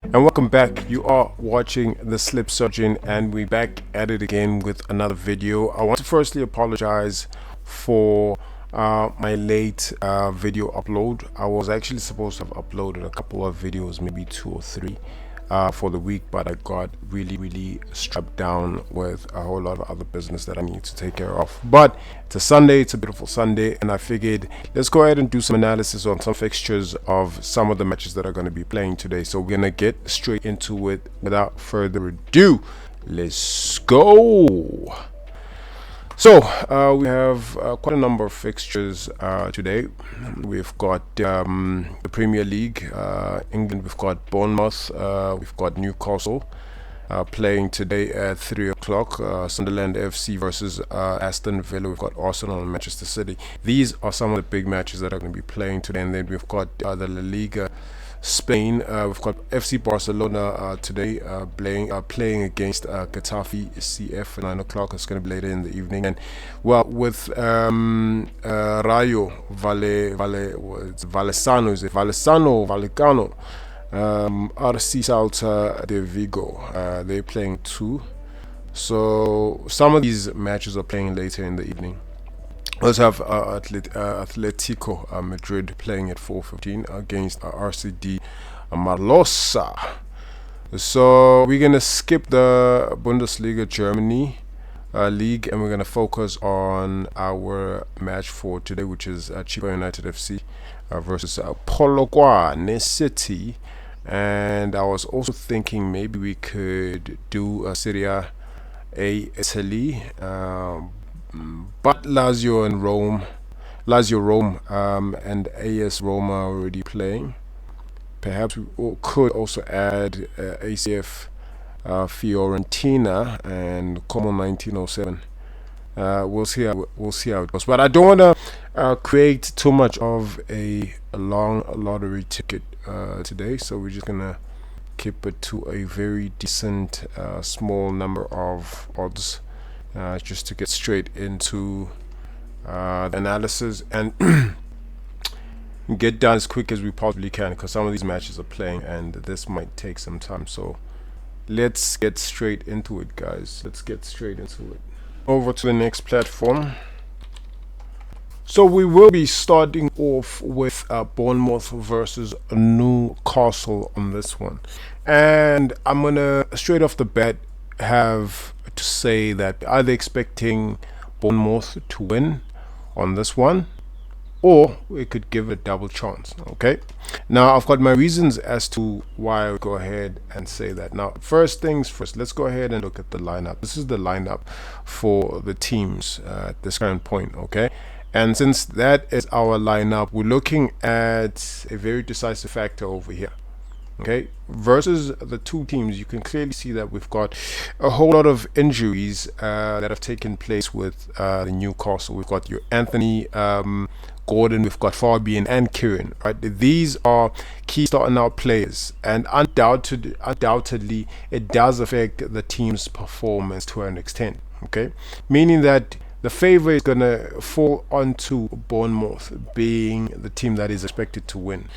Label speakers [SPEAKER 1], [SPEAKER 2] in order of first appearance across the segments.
[SPEAKER 1] And welcome back. You are watching the Slip Surgeon, and we're back at it again with another video. I want to firstly apologize for my late video upload. I was actually supposed to have uploaded a couple of videos, maybe 2 or 3 for the week, but I got really strapped down with a whole lot of other business that I need to take care of. But it's a Sunday, it's a beautiful Sunday, and I figured let's go ahead and do some analysis on some fixtures of some of the matches that are going to be playing today. So we're going to get straight into it without further ado. Let's go. So we have quite a number of fixtures today. We've got the Premier League, England. We've got Bournemouth. We've got Newcastle playing today at 3 o'clock. Sunderland FC versus Aston Villa. We've got Arsenal and Manchester City. These are some of the big matches that are going to be playing today. And then we've got the La Liga Spain. We've got FC Barcelona today playing against Getafe CF at 9 o'clock. It's going to be later in the evening. And well, with Rayo Vallecano, RC Salta de Vigo, they're playing too. So some of these matches are playing later in the evening. We also have Atletico Madrid playing at 4:15 against RCD Marlosa. So we're going to skip the Bundesliga Germany league, and we're going to focus on our match for today, which is Chiba United FC versus Polokwane City. And I was also thinking maybe we could do a Serie A Italy, but Lazio Rome, and AS Roma are already playing. Perhaps we could also add ACF Fiorentina and Como 1907. We'll see how it goes. But I don't want to create too much of a long lottery ticket today, so we're just gonna keep it to a very decent small number of odds, just to get straight into the analysis and get done as quick as we possibly can, because some of these matches are playing and this might take some time. So let's get straight into it, guys. Let's get straight into it. Over to the next platform. So we will be starting off with Bournemouth versus Newcastle on this one, and I'm gonna straight off the bat have to say that either expecting Bournemouth to win on this one, or we could give it a double chance. Okay, now I've got my reasons as to why I would go ahead and say that. Now, first things first, let's go ahead and look at the lineup. This is the lineup for the teams at this current point. Okay, and since that is our lineup, we're looking at a very decisive factor over here. Okay, versus the two teams, you can clearly see that we've got a whole lot of injuries that have taken place with the Newcastle. We've got your Anthony Gordon, we've got Fabian and Kieran, right? These are key starting out players, and undoubtedly it does affect the team's performance to an extent. Okay, meaning that the favor is going to fall onto Bournemouth, being the team that is expected to win.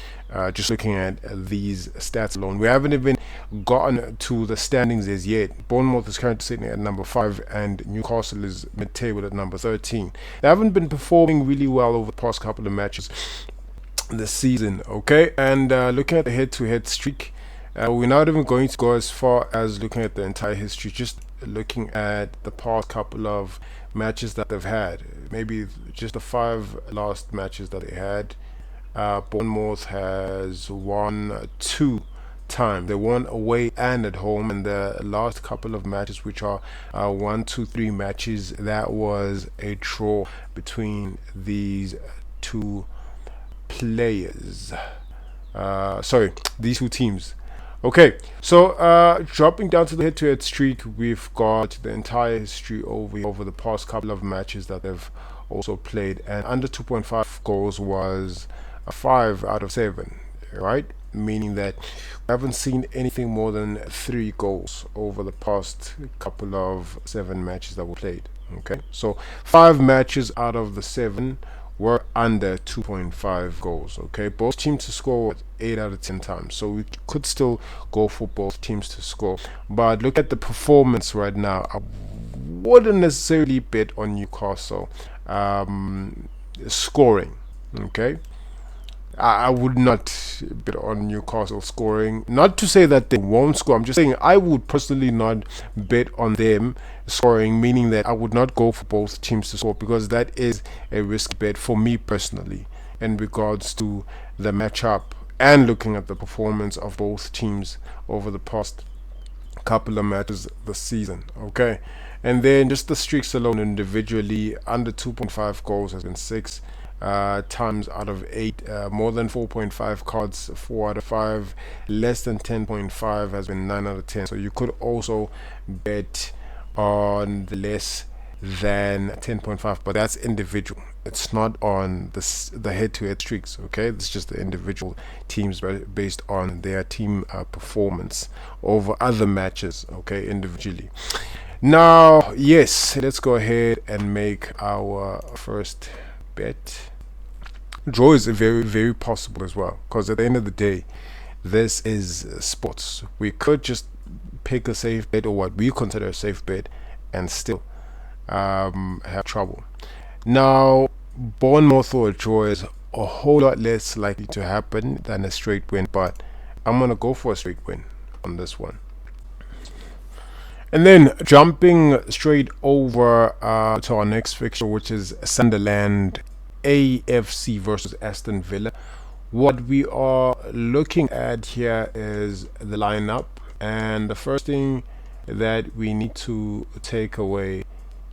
[SPEAKER 1] Just looking at these stats alone, we haven't even gotten to the standings as yet. Bournemouth is currently sitting at number 5, and Newcastle is mid-table at number 13. They haven't been performing really well over the past couple of matches this season. Okay, and looking at the head-to-head streak, we're not even going to go as far as looking at the entire history, just looking at the past couple of matches that they've had, maybe just the 5 last matches that they had. Bournemouth has won 2 times. They won away and at home, and the last couple of matches, which are 1, 2, 3 matches, that was a draw between these two players. These two teams. Okay, so dropping down to the head-to-head streak, we've got the entire history over the past couple of matches that they've also played, and under 2.5 goals was 5 out of 7, right? Meaning that we haven't seen anything more than 3 goals over the past couple of 7 matches that were played. Okay, so 5 matches out of the 7 were under 2.5 goals. Okay, both teams to score 8 out of 10 times, so we could still go for both teams to score. But look at the performance right now. I wouldn't necessarily bet on Newcastle scoring. Okay, I would not bet on Newcastle scoring. Not to say that they won't score. I'm just saying I would personally not bet on them scoring, meaning that I would not go for both teams to score, because that is a risky bet for me personally in regards to the matchup and looking at the performance of both teams over the past couple of matches this season. Okay, and then just the streaks alone individually, under 2.5 goals has been 6 times out of 8, more than 4.5 cards 4 out of 5, less than 10.5 has been 9 out of 10. So you could also bet on the less than 10.5, but that's individual. It's not on the head-to-head streaks. Okay, it's just the individual teams based on their team performance over other matches. Okay, individually. Now, yes, let's go ahead and make our first bet. Draw is very, very possible as well, because at the end of the day, this is sports. We could just pick a safe bet, or what we consider a safe bet, and still have trouble. Now, Bournemouth or a draw is a whole lot less likely to happen than a straight win, but I'm gonna go for a straight win on this one. And then jumping straight over to our next fixture, which is Sunderland AFC versus Aston Villa. What we are looking at here is the lineup, and the first thing that we need to take away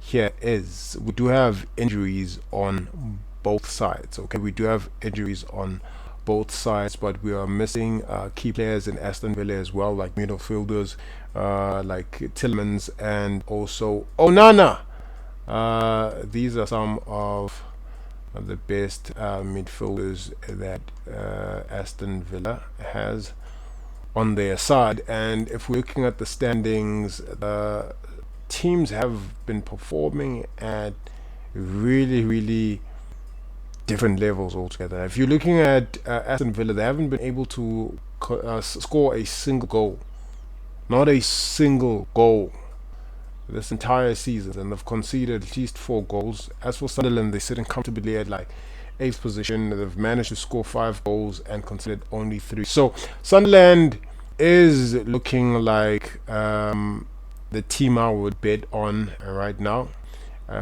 [SPEAKER 1] here is we do have injuries on both sides. Okay, we do have injuries on both sides, but we are missing key players in Aston Villa as well, like midfielders like Tielemans and also Onana. These are some of the best midfielders that Aston Villa has on their side. And if we're looking at the standings, the teams have been performing at really different levels altogether. If you're looking at Aston Villa, they haven't been able to score a single goal, not a single goal this entire season, and they've conceded at least 4 goals. As for Sunderland, they're sitting comfortably at like 8th position. They've managed to score 5 goals and conceded only 3. So Sunderland is looking like the team I would bet on right now,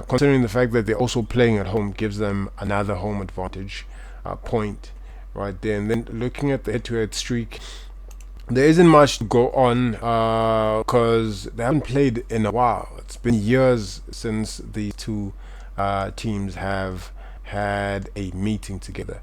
[SPEAKER 1] considering the fact that they're also playing at home gives them another home advantage point right there. And then looking at the head-to-head streak, there isn't much to go on because they haven't played in a while. It's been years since the two teams have had a meeting together.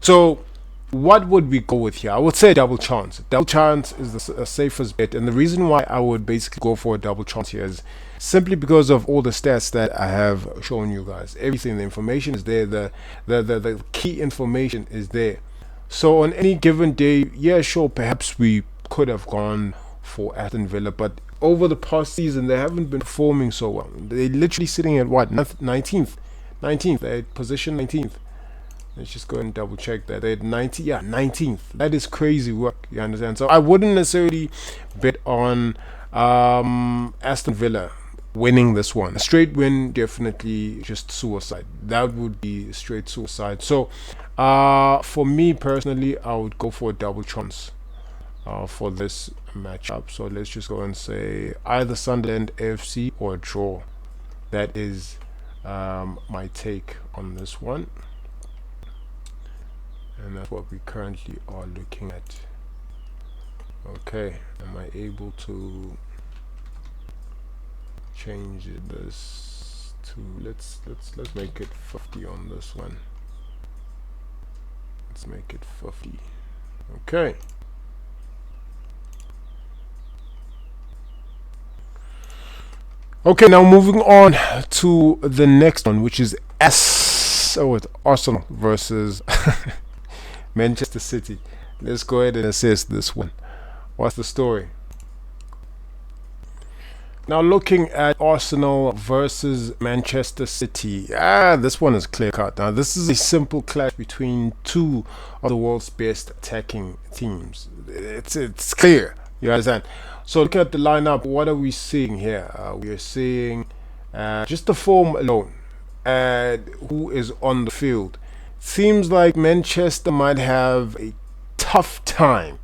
[SPEAKER 1] So what would we go with here? I would say double chance. Double chance is the safest bet, and the reason why I would basically go for a double chance here is simply because of all the stats that I have shown you guys. Everything, the information is there, the key information is there. So on any given day, yeah, sure, perhaps we could have gone for Aston Villa, but over the past season they haven't been performing so well. They're literally sitting at what, 19th? They're at position 19th. Let's just go and double check that. They're at 19th. That is crazy work, you understand? So I wouldn't necessarily bet on Aston Villa winning this one. A straight win, definitely just suicide. That would be straight suicide. So for me personally, I would go for a double chance for this matchup. So let's just go and say either Sunderland AFC or a draw. That is my take on this one, and that's what we currently are looking at. Okay, am I able to change this to let's make it 50 on this one. Let's make it 50. Okay. Okay, now moving on to the next one, which is it's Arsenal versus Manchester City. Let's go ahead and assess this one. What's the story? Now looking at Arsenal versus Manchester City. This one is clear cut. Now this is a simple clash between two of the world's best attacking teams. It's clear. You understand? So look at the lineup. What are we seeing here? We are seeing just the form alone and who is on the field. Seems like Manchester might have a tough time,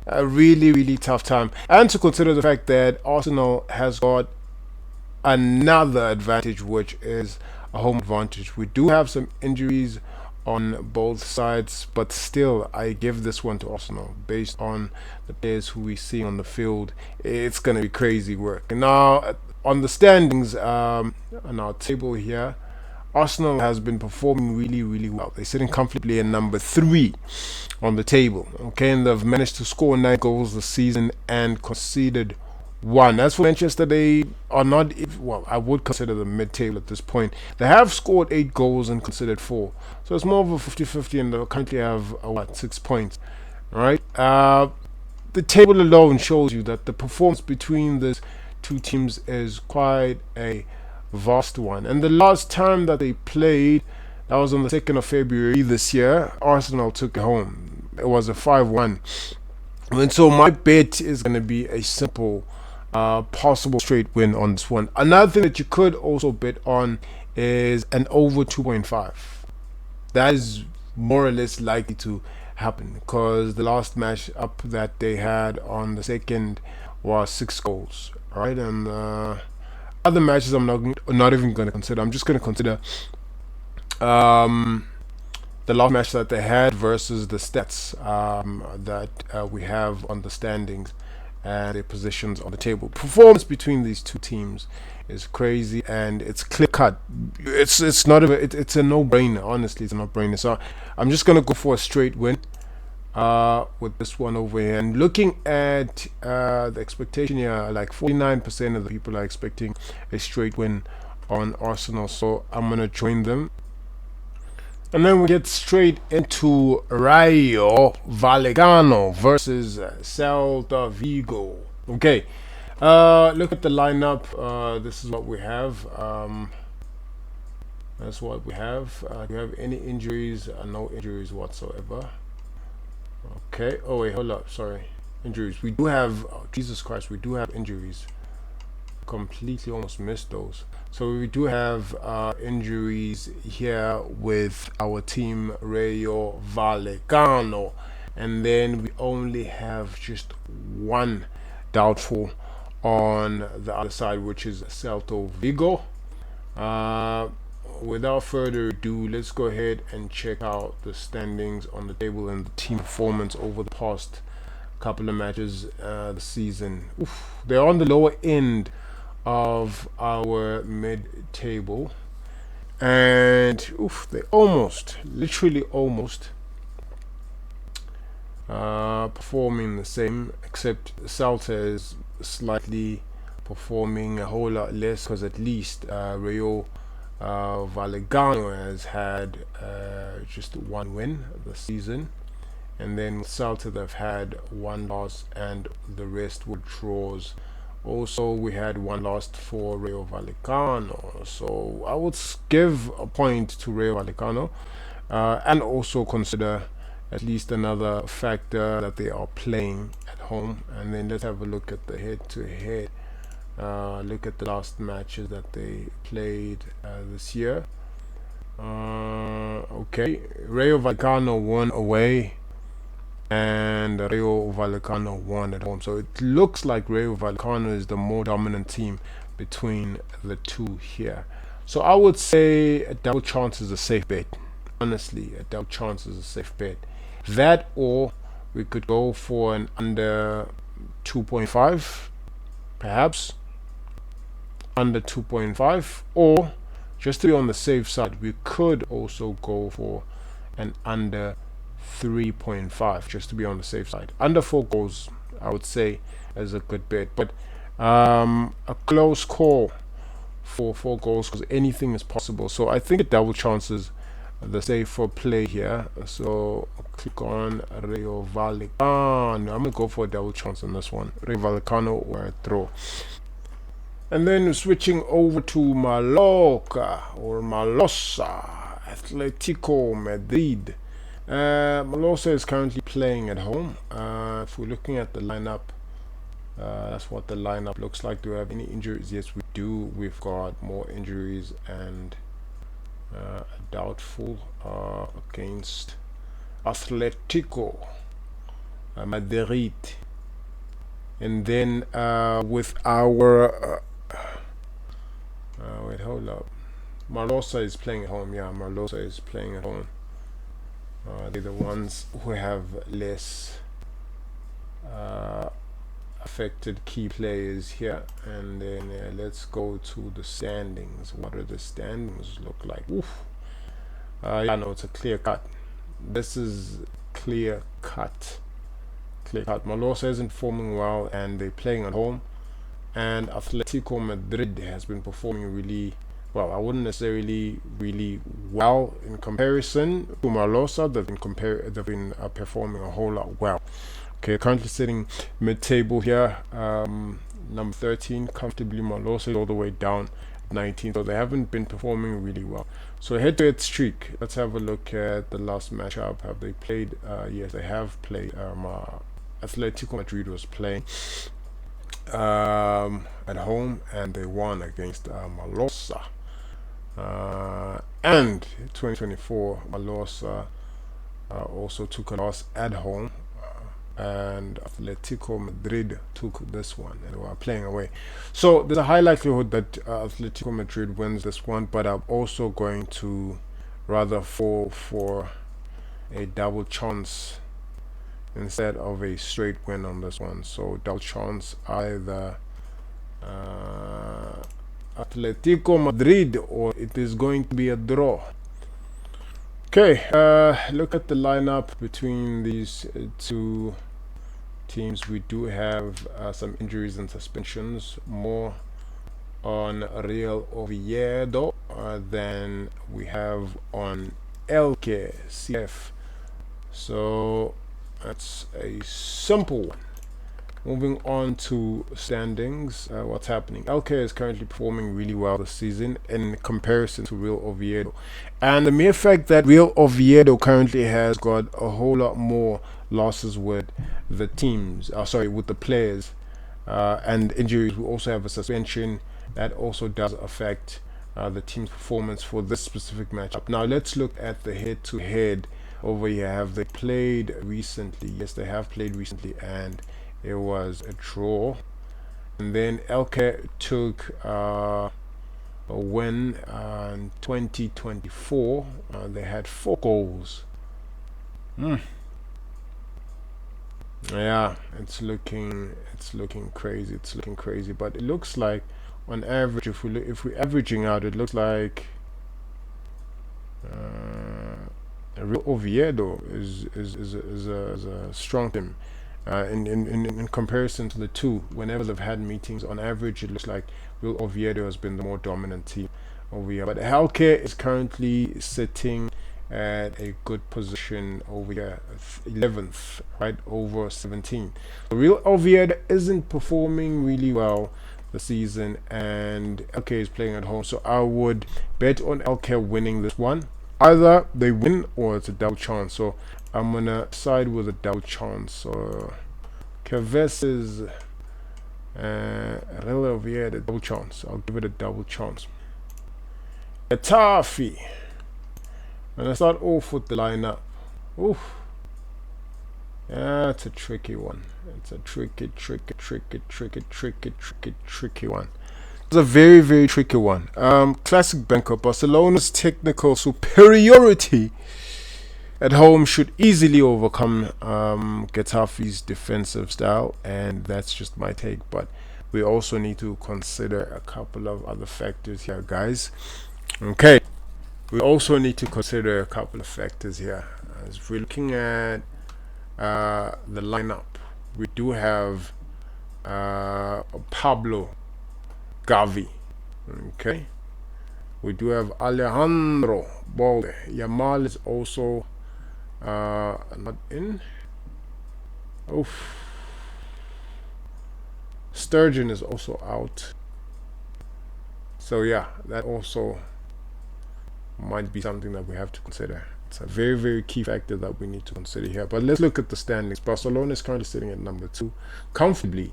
[SPEAKER 1] a really tough time, and to consider the fact that Arsenal has got another advantage, which is a home advantage. We do have some injuries on both sides, but still I give this one to Arsenal based on the players who we see on the field. It's gonna be crazy work. Now on the standings, on our table here, Arsenal has been performing really well. They're sitting comfortably at number 3 on the table. Okay, and they've managed to score 9 goals this season and conceded 1. As for Manchester, they are not, well, I would consider them mid-table at this point. They have scored 8 goals and conceded 4. So it's more of a 50-50, and they currently have 6 points. All right. The table alone shows you that the performance between these two teams is quite a vast one. And the last time that they played, that was on the 2nd of February this year, Arsenal took it home. It was a 5-1. And so my bet is going to be a simple possible straight win on this one. Another thing that you could also bet on is an over 2.5. That is more or less likely to happen because the last match up that they had on the 2nd was 6 goals. Right, and other matches I'm not even going to consider. I'm just going to consider the last match that they had versus the stats that we have on the standings and their positions on the table. Performance between these two teams is crazy, and it's clear cut. It's a no-brainer. Honestly, it's a no-brainer. So I'm just going to go for a straight win with this one over here. And looking at the expectation here, like 49% of the people are expecting a straight win on Arsenal, so I'm gonna join them. And then we get straight into Rayo Vallecano versus Celta Vigo. Okay, look at the lineup. This is what we have. That's what we have. Do we have any injuries? No injuries whatsoever. Okay. Oh wait, hold up. Sorry. Injuries. We do have. Oh, Jesus Christ, we do have injuries. Completely almost missed those. So we do have injuries here with our team Rayo Vallecano, and then we only have just one doubtful on the other side, which is Celta Vigo. Without further ado, let's go ahead and check out the standings on the table and the team performance over the past couple of matches this season. They're on the lower end of our mid-table, and they literally almost performing the same, except Celta is slightly performing a whole lot less, because at least Rayo Vallecano has had just one win this season, and then Celta they've had one loss and the rest were draws. Also, we had one loss for Rayo Vallecano, so I would give a point to Rayo Vallecano, and also consider at least another factor that they are playing at home. And then let's have a look at the head-to-head. Look at the last matches that they played this year. Okay, Rayo Vallecano won away and Rayo Vallecano won at home, so it looks like Rayo Vallecano is the more dominant team between the two here. So I would say a double chance is a safe bet. Honestly, a double chance is a safe bet. That, or we could go for an under 2.5, perhaps under 2.5, or just to be on the safe side, we could also go for an under 3.5, just to be on the safe side. Under 4 goals, I would say, is a good bet, but a close call for 4 goals, because anything is possible. So I think a double chances the safer play here. So click on Rayo Vallecano. I'm gonna go for a double chance on this one. Rayo Vallecano or a throw. And then switching over to Mallorca or Malossa, Atletico Madrid. Malossa is currently playing at home. If we're looking at the lineup, that's what the lineup looks like. Do we have any injuries? Yes, we do. We've got more injuries and a doubtful against Atletico Madrid. And then with our wait, hold up. Malossa is playing at home. Yeah, Malossa is playing at home. They're the ones who have less affected key players here. And then let's go to the standings. What do the standings look like? Oof. Yeah, no, it's a clear cut. This is clear cut. Malossa isn't performing well, and they're playing at home. And Atletico Madrid has been performing really well. I wouldn't necessarily really well in comparison to Malossa. They've been performing a whole lot well. Okay, currently sitting mid-table here, number 13 comfortably. Malossa is all the way down 19, so they haven't been performing really well. So head-to-head streak. Let's have a look at the last matchup. Have they played? Yes, they have played. Atletico Madrid was playing at home, and they won against Malossa. And 2024, Malossa also took a loss at home, and Atletico Madrid took this one, and they were playing away. So there's a high likelihood that Atletico Madrid wins this one, but I'm also going to rather fall for a double chance instead of a straight win on this one. So double chance, either Atletico Madrid or it is going to be a draw. Okay, look at the lineup between these two teams. We do have some injuries and suspensions, more on Real Oviedo than we have on 𝗗𝗜𝗦𝗖𝗟𝗔𝗜𝗠𝗘𝗥. So that's a simple one. Moving on to standings, what's happening? 𝗗𝗜𝗦𝗧𝗏 is currently performing really well this season in comparison to Real Oviedo. And the mere fact that Real Oviedo currently has got a whole lot more losses with the teams, with the players, and injuries. We also have a suspension that also does affect the team's performance for this specific matchup. Now let's look at the head-to-head over here. Have they played recently? Yes, they have played recently, and it was a draw. And then 𝗗𝗚𝗦𝗧𝗏 took a win in 2024. They had 4 goals. Yeah, it's looking crazy. But it looks like, on average, if we're averaging out, it looks like Real Oviedo is a strong team. In comparison to the two, whenever they've had meetings, on average it looks like Real Oviedo has been the more dominant team over here. But 𝗗𝗚𝗦𝗧𝗏 is currently sitting at a good position over here, 11th, right over 17. So Real Oviedo isn't performing really well this season, and 𝗗𝗚𝗦𝗧𝗏 is playing at home. So I would bet on 𝗗𝗚𝗦𝗧𝗏 winning this one. Either they win or it's a double chance. So I'm gonna side with a double chance. So versus Real Oviedo, double chance. I'll give it a double chance. Getafe. And I start off with the lineup. Oof. Yeah, it's a tricky one. It's a tricky one. It's a very, very tricky one. Classic banker. Barcelona's technical superiority at home should easily overcome Getafe's defensive style, and that's just my take. But we also need to consider a couple of other factors here, guys. Okay, we also need to consider a couple of factors here. As we're looking at the lineup, we do have Pablo Gavi. Okay, we do have Alejandro Balde. Yamal is also not in. Oof. Sturgeon is also out. So yeah, that also might be something that we have to consider. It's a very, very key factor that we need to consider here. But let's look at the standings. Barcelona is currently sitting at number 2 comfortably.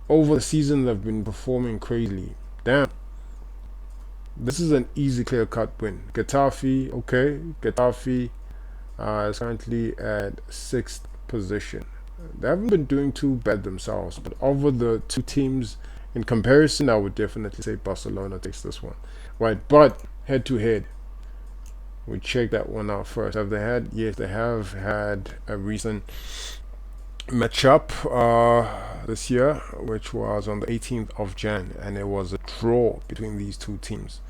[SPEAKER 1] Over the season, they've been performing crazily. Damn. This is an easy, clear-cut win. Getafe, okay. Getafe is currently at 6th position. They haven't been doing too bad themselves, but over the two teams in comparison, I would definitely say Barcelona takes this one. Right, but head-to-head, we check that one out first. Have they had? Yes, they have had a recent matchup this year, which was on the 18th of Jan, and it was a draw between these two teams.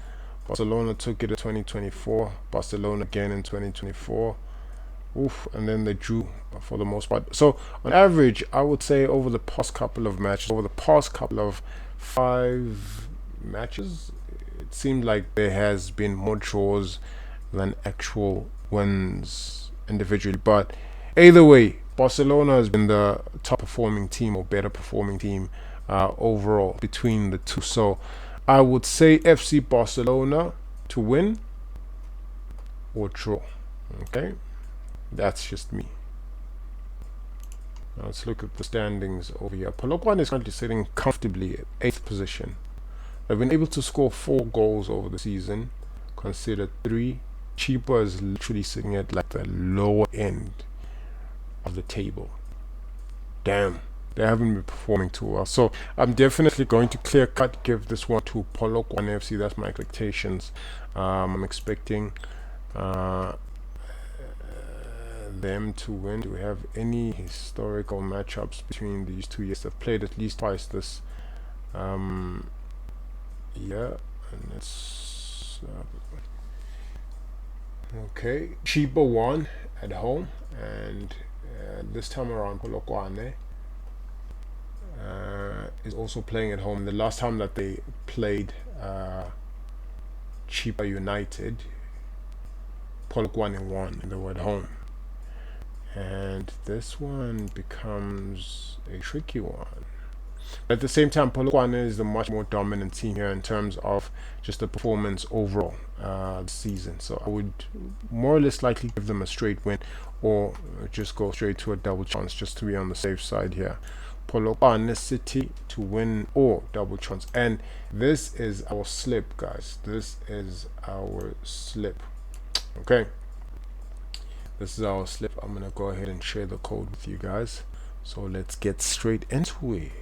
[SPEAKER 1] Barcelona took it in 2024, Barcelona again in 2024. Oof, and then they drew for the most part. So on average, I would say over the past couple of matches, over the past couple of 5 matches, it seemed like there has been more draws than actual wins individually. But either way, Barcelona has been the top performing team or better performing team overall between the two. So I would say FC Barcelona to win or draw. Okay, that's just me. Now let's look at the standings over here. Polokwane is currently sitting comfortably at 8th position. They've been able to score 4 goals over the season, considered 3. 𝗗𝗜𝗦𝗡𝗥 is literally sitting at like the lower end of the table. Damn, they haven't been performing too well. So I'm definitely going to clear cut give this one to Polokwane FC. That's my expectations. I'm expecting them to win. Do we have any historical matchups between these two? Yes, they've played at least twice this year, and it's okay. 𝗗𝗜𝗦𝗡𝗥 won at home, and this time around Polokwane is also playing at home. The last time that they played 𝗗𝗜𝗦𝗡𝗥 United, Polokwane won, and they were at home. And this one becomes a tricky one. At the same time, Polokwane is the much more dominant team here in terms of just the performance overall this season. So I would more or less likely give them a straight win, or just go straight to a double chance just to be on the safe side here. Polokwane City to win or double chance. And this is our slip, guys. This is our slip. Okay. This is our slip. I'm going to go ahead and share the code with you guys. So let's get straight into it.